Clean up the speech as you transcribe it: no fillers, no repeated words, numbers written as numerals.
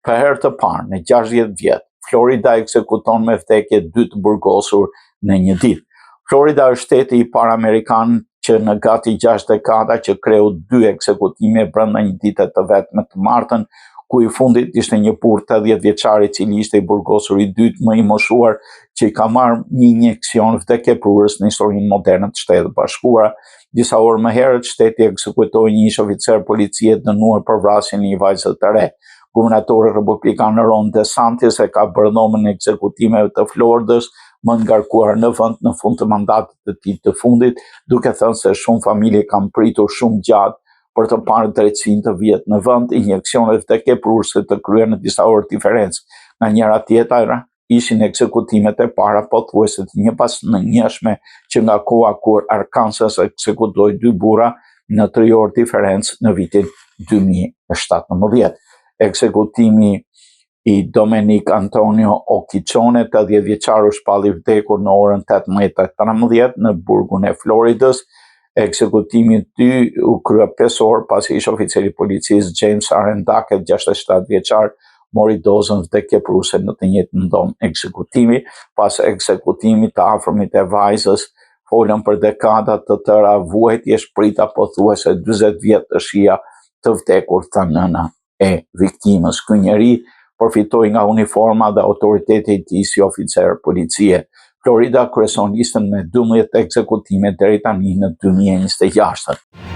Për herë të parë në 60 vjet, Florida ekzekuton me vdekje 2 të burgosur në një ditë. Florida është shteti i parë amerikan që në gati 6 dekada që kreu 2 ekzekutime brenda një dite të vetme të martën, ku i fundit ishte një burr 80 vjeçar i cili ishte i burgosur i dytë më i moshuar që i ka marrë një injeksion vdekjeprurës në historinë moderne të Shtetit Bashkuara. Disa orë më herët, shteti ekzekutoi një ish oficer policie dënuar për vrasjen e një vajze të re. Guvernatori republikan Ron DeSantis e ka bërë nomën e ekzekutimeve të Floridës më ngarkuar në vend në fund të mandatit të tij të fundit, duke thënë se shumë familje kanë pritur shumë gjatë për të parë drejtësinë të vihet në vend. Injeksionet vdekjeprurëse të kryer në disa orë diferencë. Nga njëra tjetër, ishin ekzekutimet e para pothuajse të njëpasnjëshme që nga koha kur Arkansas ekzekutoi 2 burra në 3 orë diferencë në vitin 2017. Ekzekutimi i Dominic Antonio Occhizzone, 80 vjeçar, u shpalli vdekur në orën 18:13 në burgun e Floridës. Ekzekutimi i tij u krye 5 orë pasi ish oficeri i policisë James Aaron Duckett, 67 vjeçar, mori dozën vdekjeprurëse në të njëjtën dhomë ekzekutimi. Pas ekzekutimit të afërmit e vajzës folën për dekada të tëra vuajtje, shprita pothuajse 40 vjet të shija të vdekur, tha nëna e viktimës. Ky njeri përfitoi nga uniforma dhe autoriteti i tij si oficer policie. Florida kryeson listën me 12 ekzekutime deri tani në 2026.